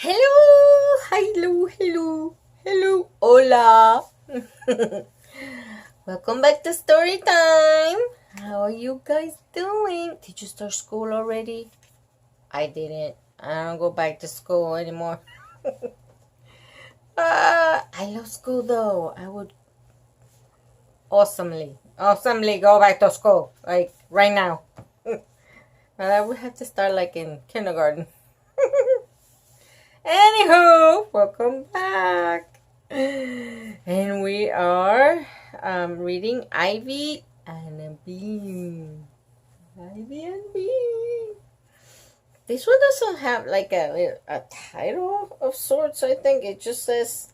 Hello, hola. Welcome back to story time. How are you guys doing? Did you start school already? I didn't. I don't go back to school anymore. I love school though. I would awesomely go back to school, like right now. But I would have to start like in kindergarten. Anywho, welcome back. And we are reading Ivy and Bean. Ivy and Bean. This one doesn't have like a title of sorts, I think. It just says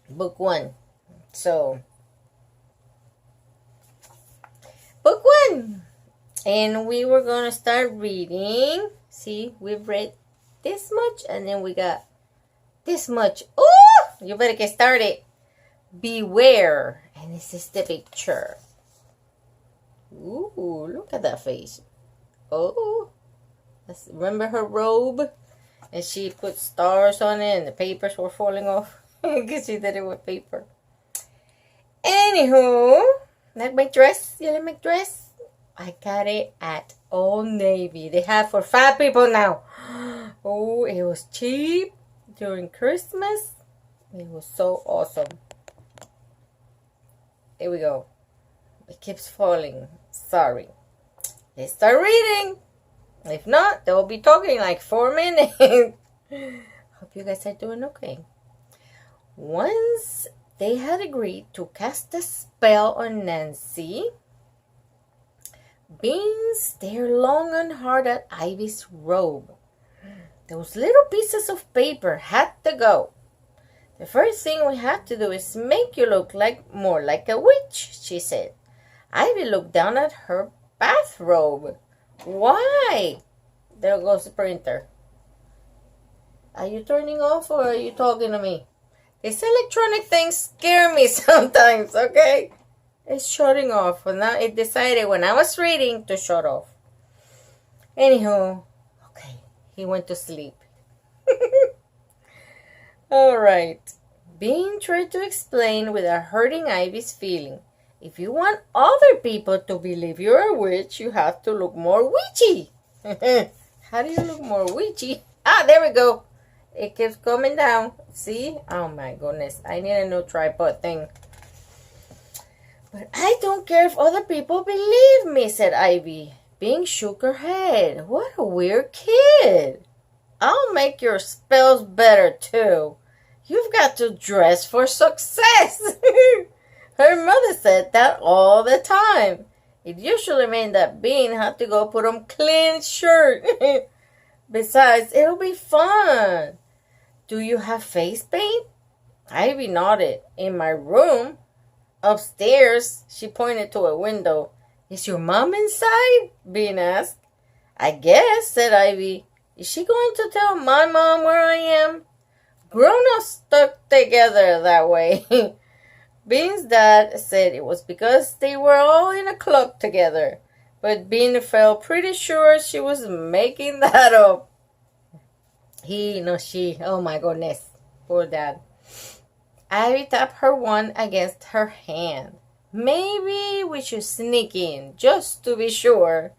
book 1. So, book 1. And we were going to start reading. See, we've read this much and then we got this much. Oh, you better get started. Beware. And this is the picture. Ooh, look at that face. Oh, remember her robe? And she put stars on it and the papers were falling off. Because she did it with paper. Anywho, like my dress. You like my dress? I got it at Old Navy. They have for fat people now. Oh, it was cheap during Christmas. It was so awesome. Here we go. It keeps falling. Sorry. Let's start reading. If not, they'll be talking like 4 minutes. Hope you guys are doing okay. Once they had agreed to cast a spell on Nancy, Bean stared long and hard at Ivy's robe. Those little pieces of paper had to go. The first thing we have to do is make you look more like a witch, she said. Ivy looked down at her bathrobe. Why? There goes the printer. Are you turning off or are you talking to me? These electronic things scare me sometimes, okay? It's shutting off. And now it decided when I was reading to shut off. Anywho, okay, he went to sleep. Alright. Bean tried to explain without hurting Ivy's feeling. If you want other people to believe you're a witch, you have to look more witchy. How do you look more witchy? Ah, there we go. It keeps coming down. See? Oh my goodness. I need a new tripod thing. But I don't care if other people believe me, said Ivy. Bean shook her head. What a weird kid. I'll make your spells better too. You've got to dress for success. Her mother said that all the time. It usually meant that Bean had to go put on clean shirt. Besides, it'll be fun. Do you have face paint? Ivy nodded. In my room. Upstairs, she pointed to a window. Is your mom inside? Bean asked. I guess, said Ivy. Is she going to tell my mom where I am? Grown-ups stuck together that way. Bean's dad said it was because they were all in a club together. But Bean felt pretty sure she was making that up. She. Oh my goodness. Poor dad. Ivy tapped her wand against her hand. Maybe we should sneak in, just to be sure.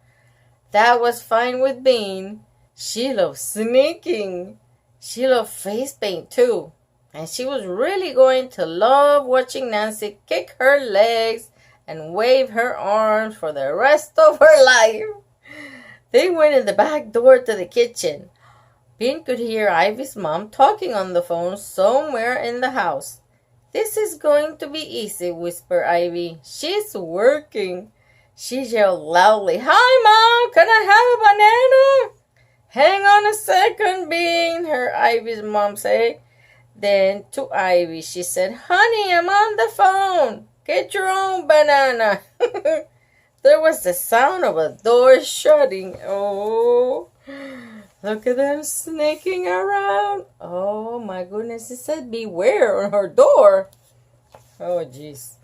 That was fine with Bean. She loved sneaking. She loved face paint too. And she was really going to love watching Nancy kick her legs and wave her arms for the rest of her life. They went in the back door to the kitchen. Bean could hear Ivy's mom talking on the phone somewhere in the house. This is going to be easy, whispered Ivy. She's working. She yelled loudly, Hi, Mom, can I have a banana? Hang on a second, Bean, heard Ivy's mom say. Then to Ivy, she said, Honey, I'm on the phone. Get your own banana. There was the sound of a door shutting. Oh, look at them sneaking around. Oh, my goodness. It said beware on her door. Oh, jeez.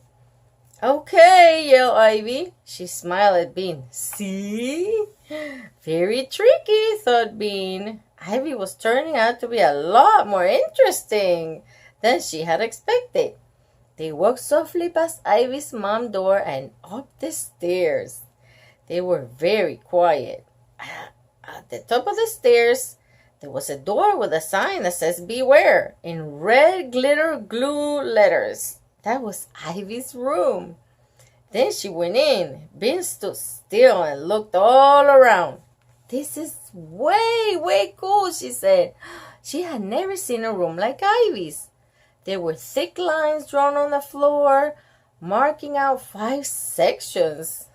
Okay, yelled Ivy. She smiled at Bean. See? Very tricky, thought Bean. Ivy was turning out to be a lot more interesting than she had expected. They walked softly past Ivy's mom's door and up the stairs. They were very quiet. At the top of the stairs, there was a door with a sign that says "Beware" in red glitter glue letters. That was Ivy's room. Then she went in. Ben stood still and looked all around. "This is way, way cool," she said. She had never seen a room like Ivy's. There were thick lines drawn on the floor, marking out 5 sections.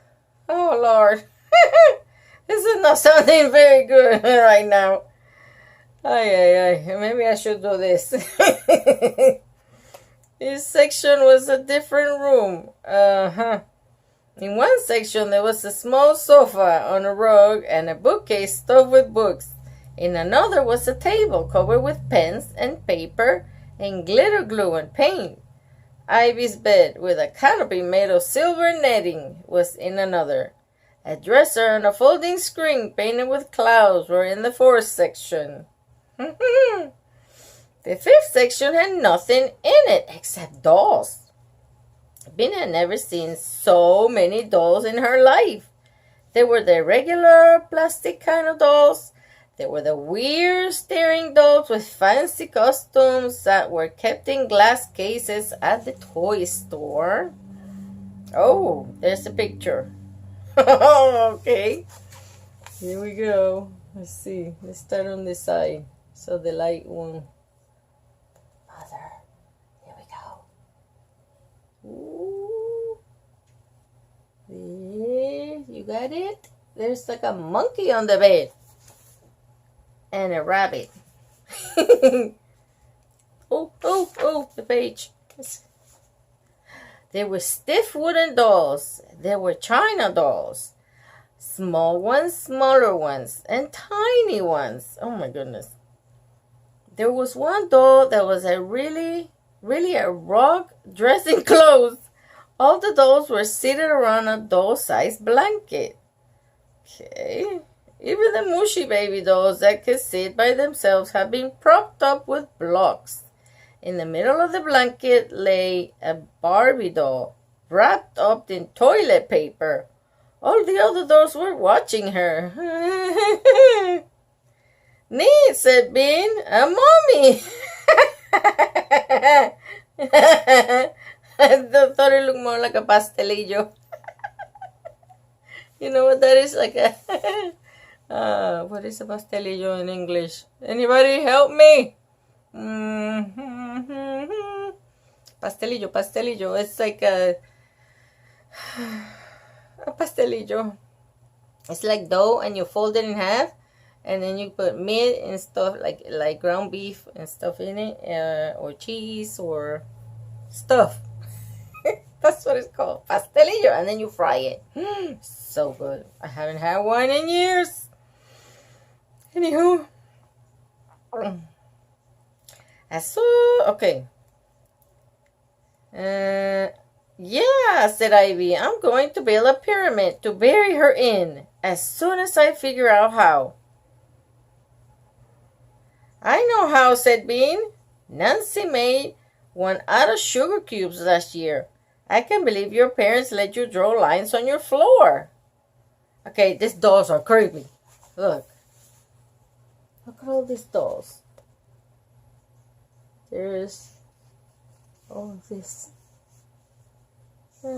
Oh, Lord. This is not sounding very good right now. Ay. Maybe I should do this. Each section was a different room. In one section, there was a small sofa on a rug and a bookcase stuffed with books. In another was a table covered with pens and paper and glitter glue and paint. Ivy's bed, with a canopy made of silver netting, was in another. A dresser and a folding screen painted with clouds were in the 4th section. The 5th section had nothing in it except dolls. Ben had never seen so many dolls in her life. There were the regular plastic kind of dolls. There were the weird staring dolls with fancy costumes that were kept in glass cases at the toy store. Oh, there's a picture. Okay. Here we go. Let's see. Let's start on this side so the light won't bother. Here we go. Ooh. There. You got it? There's like a monkey on the bed. And a rabbit. Oh, the page. There were stiff wooden dolls. There were china dolls. Small ones, smaller ones, and tiny ones. Oh my goodness. There was one doll that was really a rock dressed in clothes. All the dolls were seated around a doll-sized blanket. Okay. Even the mushy baby dolls that could sit by themselves had been propped up with blocks. In the middle of the blanket lay a Barbie doll, wrapped up in toilet paper. All the other dolls were watching her. "Neat," said Ben. "A mommy." I thought it looked more like a pastelillo. You know what that is? Like a... what is a pastelillo in English? Anybody help me? Pastelillo. It's like a pastelillo. It's like dough and you fold it in half and then you put meat and stuff like ground beef and stuff in it, or cheese or stuff. That's what it's called, pastelillo, and then you fry it. So good. I haven't had one in years. Anywho, okay. Yeah, said Ivy. "I'm going to build a pyramid to bury her in as soon as I figure out how." "I know how," said Bean. "Nancy made one out of sugar cubes last year. I can't believe your parents let you draw lines on your floor." Okay, these dolls are creepy. Look at all these dolls. There's all of this. Look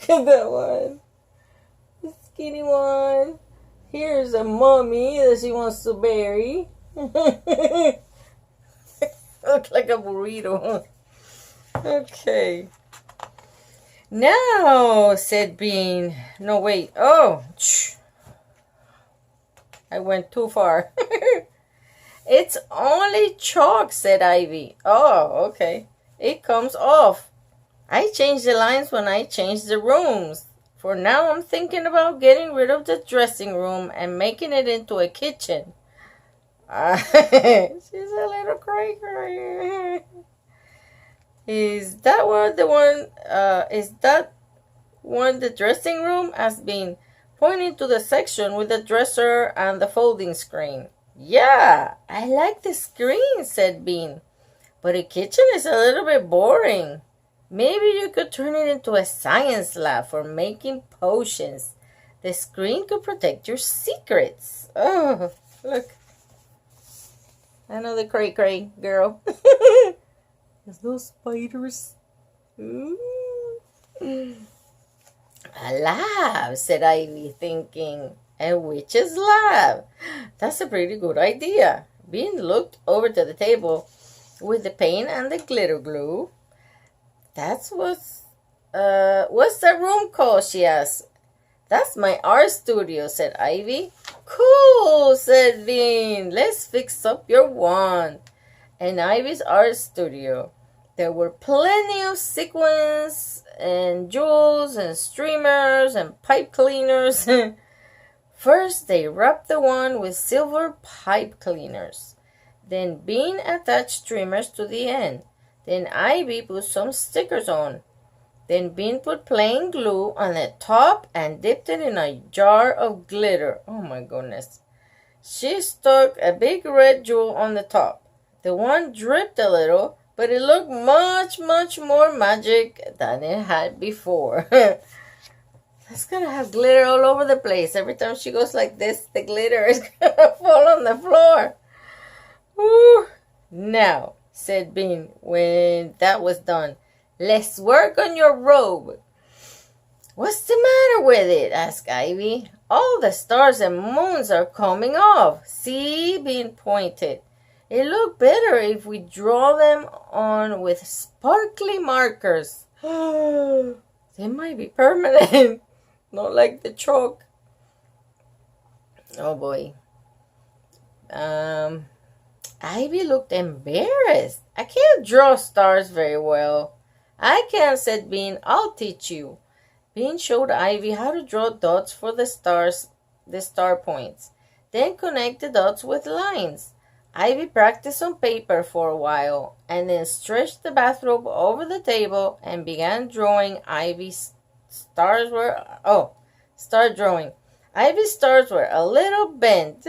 at that one. The skinny one. Here's a mummy that she wants to bury. Look like a burrito. Okay. "Now," said Bean. No, wait. Oh, I went too far. "It's only chalk," said Ivy. "Oh, okay. It comes off. I change the lines when I change the rooms. For now, I'm thinking about getting rid of the dressing room and making it into a kitchen." She's a little cracker. Is that one the dressing room?" asked Bean. pointing to the section with the dresser and the folding screen. Yeah, I like the screen, said Bean. But the kitchen is a little bit boring. Maybe you could turn it into a science lab for making potions. The screen could protect your secrets. Oh, look. Another cray-cray girl. There's no spiders. A lab, said Ivy, thinking. A witch's lab. That's a pretty good idea. Bean looked over to the table with the paint and the glitter glue. What's the room called? She asked. That's my art studio, said Ivy. Cool, said Bean. Let's fix up your wand. In Ivy's art studio, there were plenty of sequins and jewels and streamers and pipe cleaners. First, they rubbed the wand with silver pipe cleaners. Then Bean attached streamers to the end. Then Ivy put some stickers on. Then Bean put plain glue on the top and dipped it in a jar of glitter. Oh my goodness. She stuck a big red jewel on the top. The wand dripped a little, but it looked much, much more magic than it had before. It's gonna have glitter all over the place. Every time she goes like this, the glitter is gonna fall on the floor. Woo. Now, said Bean when that was done, let's work on your robe. What's the matter with it? Asked Ivy. All the stars and moons are coming off. See? Bean pointed. It look better if we draw them on with sparkly markers. They might be permanent. Not like the chalk. Oh boy. Ivy looked embarrassed. I can't draw stars very well. I can, said Bean. I'll teach you. Bean showed Ivy how to draw dots for the stars, the star points. Then connect the dots with lines. Ivy practiced on paper for a while and then stretched the bathrobe over the table and began drawing. Ivy's stars were a little bent,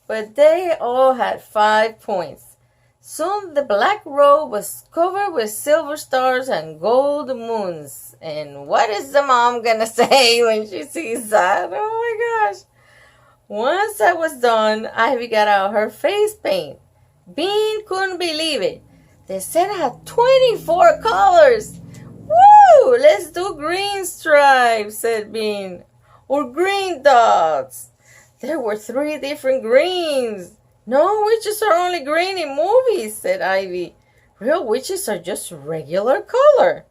but they all had 5 points. Soon the black robe was covered with silver stars and gold moons. And what is the mom gonna say when she sees that? Oh my gosh. Once that was done, Ivy got out her face paint. Bean couldn't believe it. The set had 24 colors. Woo! Let's do green stripes, said Bean. Or green dots. There were 3 different greens. No, witches are only green in movies, said Ivy. Real witches are just regular color.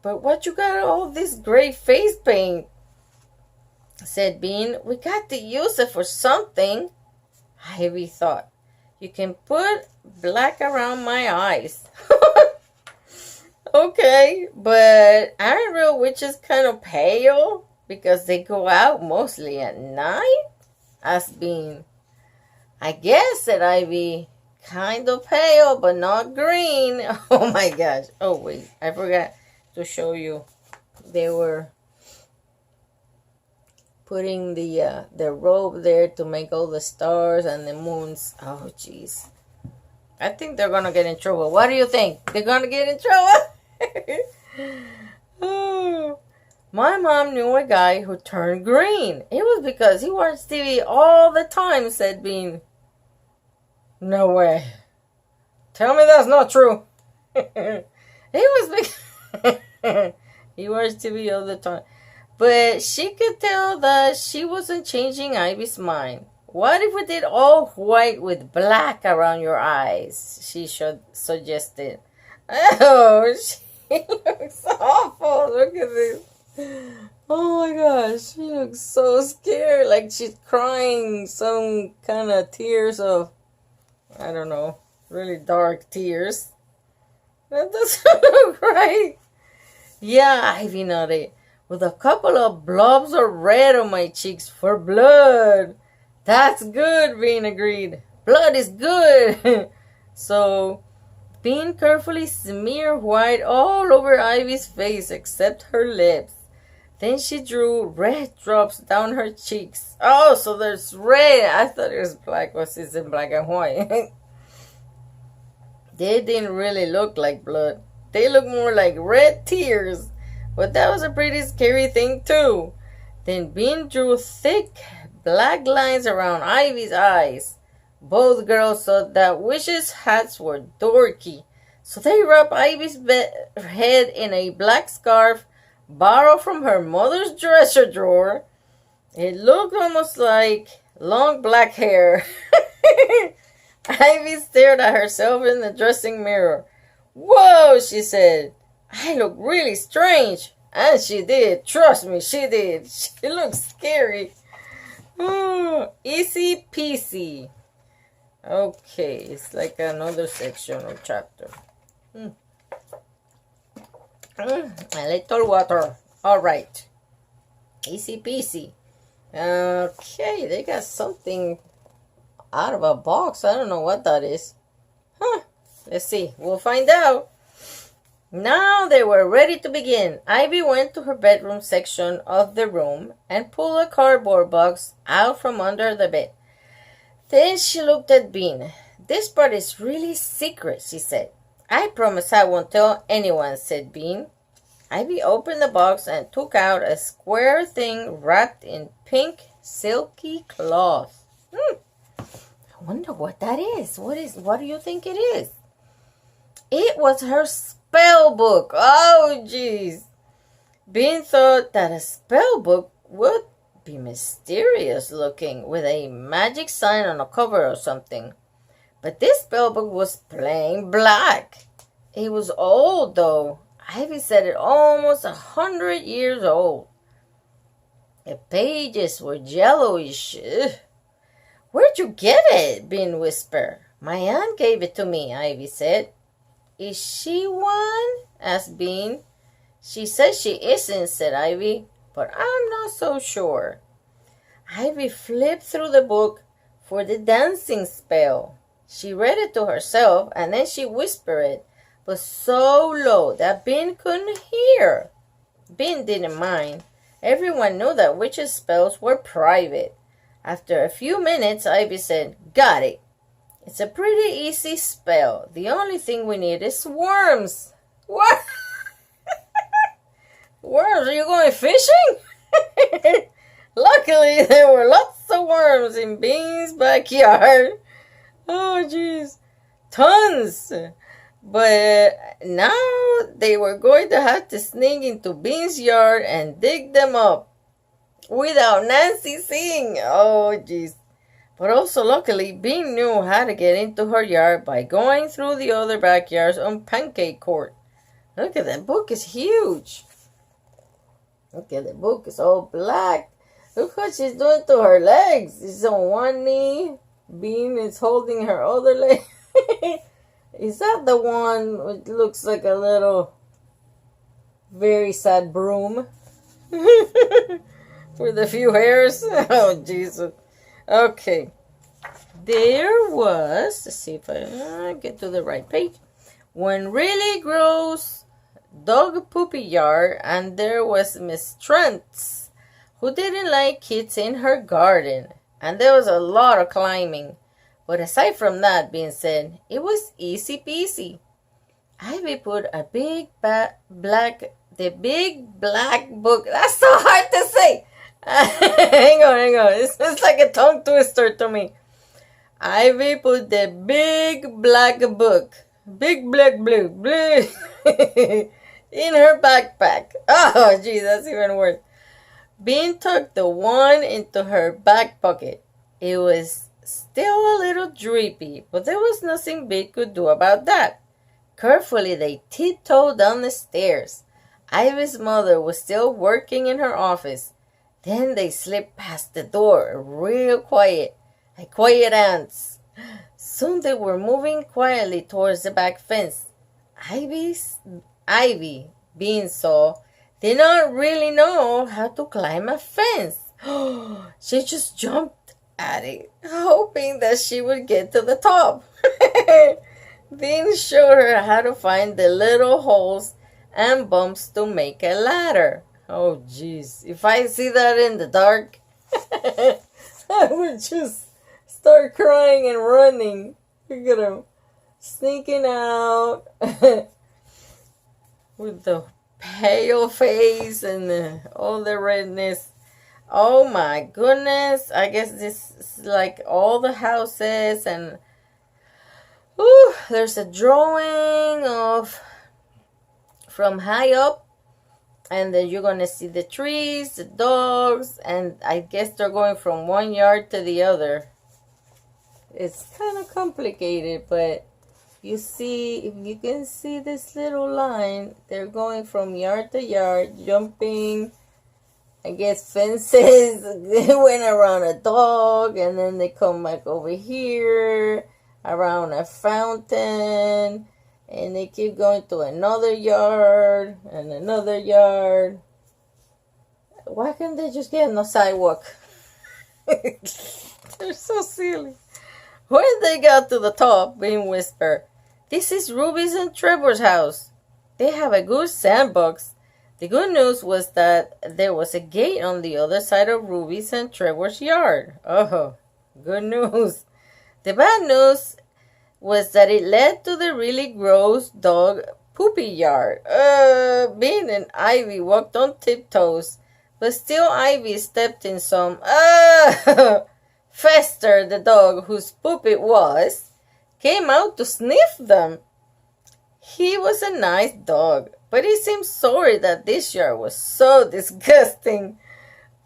But what you got all this gray face paint? Said Bean. We got to use it for something. Ivy thought. You can put black around my eyes. Okay, but aren't real witches kind of pale? Because they go out mostly at night? Asked Bean. I guess, said Ivy. Kind of pale, but not green. Oh my gosh. Oh wait, I forgot to show you. They were putting the robe there to make all the stars and the moons. Oh jeez. I think they're gonna get in trouble. What do you think? They're gonna get in trouble? Oh. My mom knew a guy who turned green. It was because he watched TV all the time, said Bean. No way. Tell me that's not true. It was because he watched TV all the time. But she could tell that she wasn't changing Ivy's mind. What if we did all white with black around your eyes? She suggested. Oh, she looks awful. Look at this. Oh my gosh, she looks so scared. Like she's crying some kind of tears of, I don't know, really dark tears. That doesn't look right. Yeah, Ivy nodded. With a couple of blobs of red on my cheeks for blood. That's good, Bean agreed. Blood is good. So, Bean carefully smeared white all over Ivy's face except her lips. Then she drew red drops down her cheeks. Oh, so there's red. I thought it was black. Was it in black and white? They didn't really look like blood. They looked more like red tears. But that was a pretty scary thing too. Then Bean drew thick black lines around Ivy's eyes. Both girls thought that witches' hats were dorky. So they wrapped Ivy's head in a black scarf borrowed from her mother's dresser drawer. It looked almost like long black hair. Ivy stared at herself in the dressing mirror. Whoa, she said. I look really strange. And she did. Trust me, she did. She looked scary. Oh, easy peasy. Okay, it's like another section or chapter. A little water. All right. Easy peasy. Okay, they got something out of a box. I don't know what that is. Let's see. We'll find out. Now they were ready to begin. Ivy went to her bedroom section of the room and pulled a cardboard box out from under the bed. Then she looked at Bean. This part is really secret, she said. I promise I won't tell anyone, said Bean. Ivy opened the box and took out a square thing wrapped in pink silky cloth. I wonder what that is. What do you think it is? It was her spell book. Oh, jeez. Bean thought that a spell book would be mysterious looking with a magic sign on a cover or something. But this spell book was plain black. It was old, though. Ivy said it almost 100 years old. The pages were yellowish. Ugh. Where'd you get it? Bean whispered. My aunt gave it to me, Ivy said. Is she one? Asked Bean. She says she isn't, said Ivy, but I'm not so sure. Ivy flipped through the book for the dancing spell. She read it to herself and then she whispered it, but so low that Bean couldn't hear. Bean didn't mind. Everyone knew that witches' spells were private. After a few minutes, Ivy said, Got it. It's a pretty easy spell. The only thing we need is worms. What? Worms? Are you going fishing? Luckily, there were lots of worms in Bean's backyard. Oh, jeez. Tons. But now they were going to have to sneak into Bean's yard and dig them up without Nancy seeing. Oh, jeez. But also, luckily, Bean knew how to get into her yard by going through the other backyards on Pancake Court. Look at that book, is huge. Look at the book, it's all black. Look what she's doing to her legs. She's on one knee. Bean is holding her other leg. Is that the one which looks like a little very sad broom? With a few hairs? Oh, Jesus. Okay. There was, let's see if I get to the right page. When really grows dog poopy yard, and there was Miss Trent's, who didn't like kids in her garden. And there was a lot of climbing. But aside from that being said, it was easy peasy. Ivy put a big black book. That's so hard to say. hang on. It's like a tongue twister to me. Ivy put the big black book, big black blue, in her backpack. Oh, gee, that's even worse. Bean tucked the one into her back pocket. It was still a little drippy, but there was nothing Bean could do about that. Carefully, they tiptoed down the stairs. Ivy's mother was still working in her office. Then they slipped past the door, real quiet, like quiet ants. Soon they were moving quietly towards the back fence. Ivy, Bean saw, did not really know how to climb a fence. She just jumped at it, hoping that she would get to the top. Bean showed her how to find the little holes and bumps to make a ladder. Oh, jeez. If I see that in the dark, I would just start crying and running. Look at him sneaking out with the pale face and all the redness. Oh my goodness. I guess this is like all the houses, and there's a drawing of from high up, and then you're gonna see the trees, the dogs, and I guess they're going from one yard to the other. It's kind of complicated, but you see, if you can see this little line, they're going from yard to yard, jumping, I guess, fences. They went around a dog, and then they come back over here, around a fountain, and they keep going to another yard, and another yard. Why can't they just get on the sidewalk? They're so silly. When they got to the top, Bean whispered, "This is Ruby's and Trevor's house. They have a good sandbox." The good news was that there was a gate on the other side of Ruby's and Trevor's yard. Oh, good news. The bad news was that it led to the really gross dog poopy yard. Bean and Ivy walked on tiptoes, but still Ivy stepped in some. Fester, the dog whose poop it was, came out to sniff them. He was a nice dog, but he seemed sorry that this yard was so disgusting.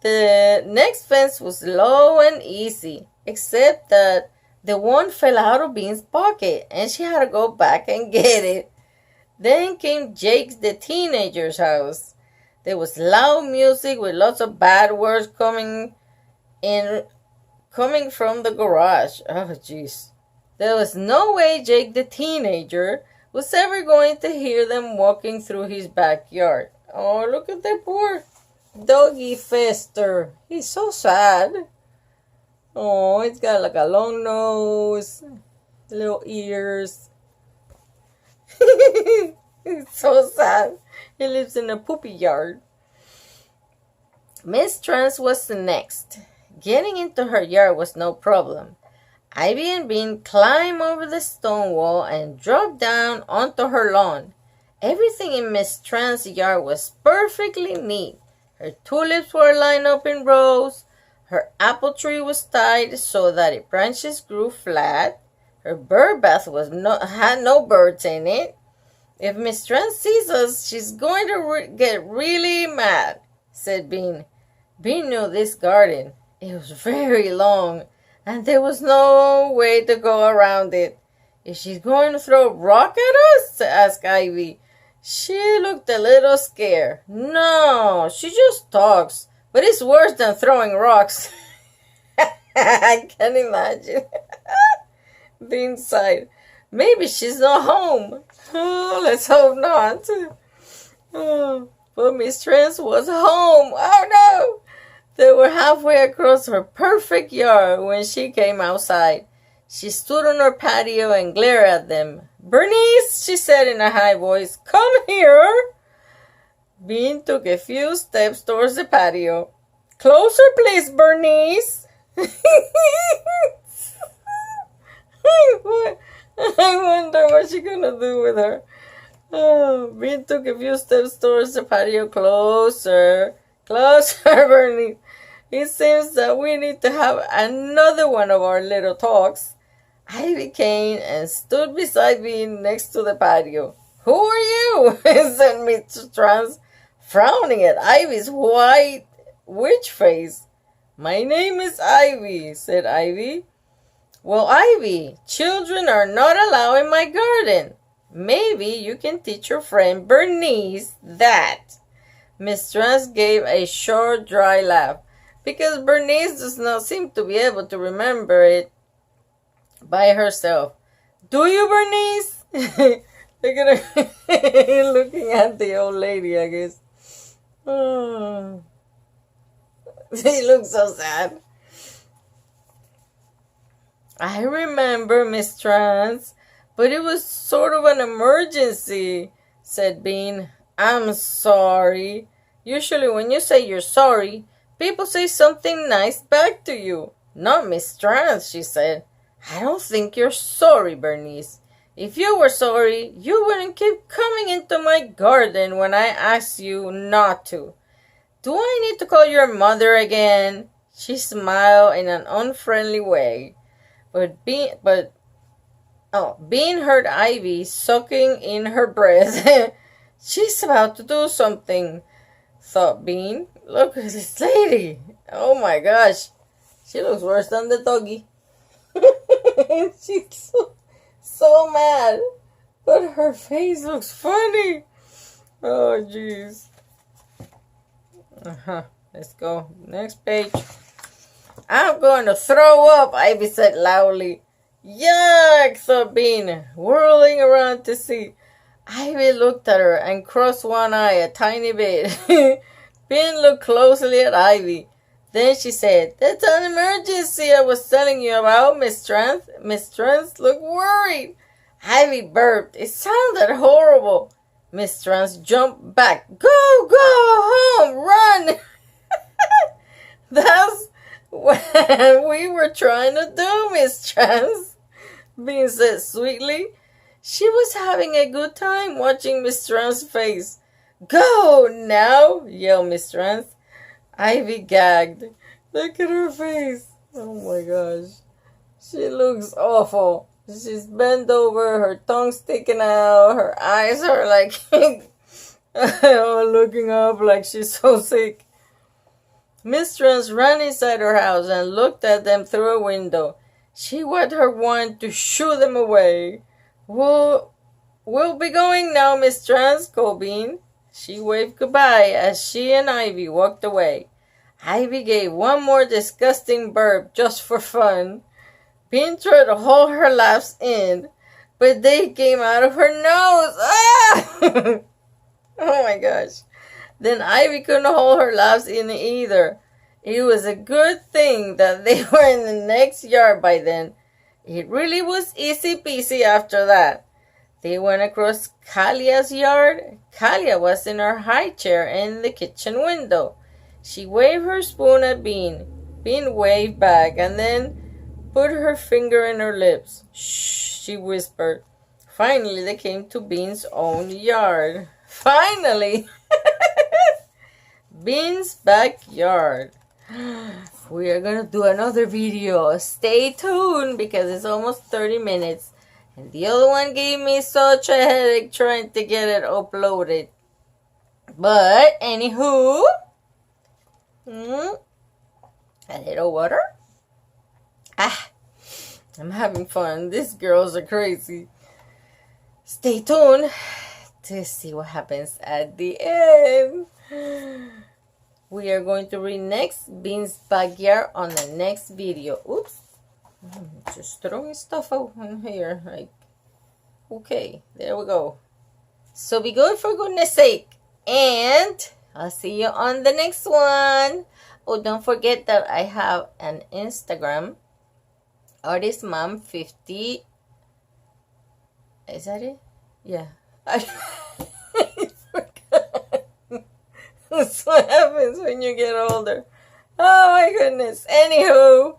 The next fence was low and easy, except that the one fell out of Bean's pocket, and she had to go back and get it. Then came Jake's, the teenager's house. There was loud music with lots of bad words coming from the garage. Oh, jeez. There was no way Jake the teenager was ever going to hear them walking through his backyard. Oh, look at that poor doggy Fester. He's so sad. Oh, he's got like a long nose, little ears. He's so sad. He lives in a poopy yard. Miss Trance was the next. Getting into her yard was no problem. Ivy and Bean climbed over the stone wall and dropped down onto her lawn. Everything in Miss Tran's yard was perfectly neat. Her tulips were lined up in rows. Her apple tree was tied so that its branches grew flat. Her bird bath had no birds in it. "If Miss Tran sees us, she's going to get really mad," said Bean. Bean knew this garden. It was very long, and there was no way to go around it. "Is she going to throw a rock at us?" asked Ivy. She looked a little scared. "No, she just talks, but it's worse than throwing rocks." I can imagine. Bean sighed. "Maybe she's not home." Oh, let's hope not. Oh, but Miss Trance was home. Oh no! They were halfway across her perfect yard when she came outside. She stood on her patio and glared at them. "Bernice," she said in a high voice, "come here." Bean took a few steps towards the patio. "Closer, please, Bernice." I wonder what she's gonna do with her. Oh, Bean took a few steps towards the patio. "Closer, closer, Bernice. It seems that we need to have another one of our little talks." Ivy came and stood beside Bean next to the patio. "Who are you?" said Mr. Trance, frowning at Ivy's white witch face. "My name is Ivy," said Ivy. "Well, Ivy, children are not allowed in my garden. Maybe you can teach your friend Bernice that." Miss Trance gave a short, dry laugh, because Bernice does not seem to be able to remember it by herself. "Do you, Bernice?" Look at her looking at the old lady, I guess. Oh. She looks so sad. "I remember, Miss Trance, but it was sort of an emergency," said Bean. "I'm sorry. Usually when you say you're sorry, people say something nice back to you. Not Miss Trans, she said. I don't think you're sorry, Bernice. If you were sorry, you wouldn't keep coming into my garden when I asked you not to. Do I need to call your mother again? She smiled in an unfriendly way. Bean heard Ivy sucking in her breath. She's about to do something, thought Bean. Look at this lady. Oh my gosh. She looks worse than the doggy. She's so mad. But her face looks funny. Oh, jeez. Let's go. Next page. I'm going to throw up, Ivy said loudly. Yuck, thought Bean, whirling around to see. Ivy looked at her and crossed one eye a tiny bit. Bean looked closely at Ivy. Then she said, That's an emergency I was telling you about, Miss Trans. Miss Trans looked worried. Ivy burped. It sounded horrible. Miss Trans jumped back. Go home, run. That's what we were trying to do, Miss Trans, Bean said sweetly. She was having a good time watching Miss Trans's face. Go now, yelled Miss Trans. Ivy gagged. Look at her face. Oh my gosh. She looks awful. She's bent over, her tongue sticking out, her eyes are like looking up like she's so sick. Miss Trans ran inside her house and looked at them through a window. She wet her wand to shoo them away. We'll be going now, Miss Trans, called Bean. She waved goodbye as she and Ivy walked away. Ivy gave one more disgusting burp just for fun. Bean tried to hold her laughs in, but they came out of her nose. Ah! Oh my gosh. Then Ivy couldn't hold her laughs in either. It was a good thing that they were in the next yard by then. It really was easy peasy after that. They went across Kalia's yard. Kalia was in her high chair in the kitchen window. She waved her spoon at Bean. Bean waved back and then put her finger in her lips. Shh, she whispered. Finally, they came to Bean's own yard. Finally! Bean's backyard. We are gonna do another video. Stay tuned because it's almost 30 minutes. And the other one gave me such a headache trying to get it uploaded. But, anywho. A little water. I'm having fun. These girls are crazy. Stay tuned to see what happens at the end. We are going to read next Bean's Backyard on the next video. Oops. Just throwing stuff out in here. Like, okay, there we go. So be good for goodness sake. And I'll see you on the next one. Oh, don't forget that I have an Instagram. Artist Mom 50. Is that it? Yeah. I forgot. That's what happens when you get older. Oh my goodness. Anywho,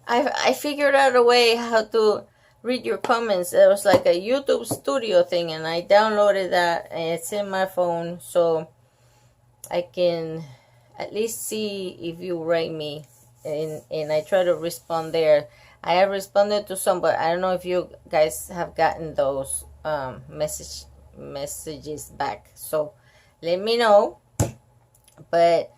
I figured out a way how to read your comments. It was like a YouTube studio thing, and I downloaded that, and it's in my phone, so I can at least see if you rate me, and I try to respond there. I have responded to some, but I don't know if you guys have gotten those messages back. So let me know. But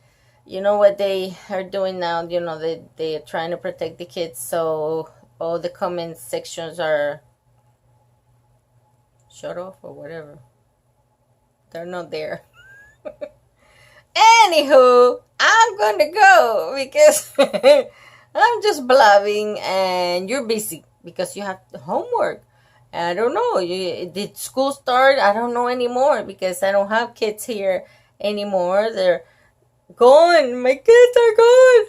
you know what they are doing now? You know, they're trying to protect the kids. So all the comment sections are shut off or whatever. They're not there. Anywho, I'm going to go because I'm just blabbing and you're busy because you have homework. I don't know. Did school start? I don't know anymore because I don't have kids here anymore. They're gone. My kids are gone.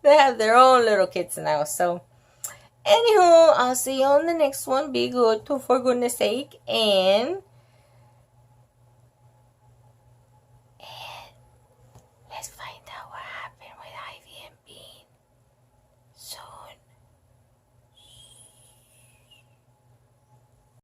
They have their own little kids now. So, anywho, I'll see you on the next one. Be good, for goodness sake. And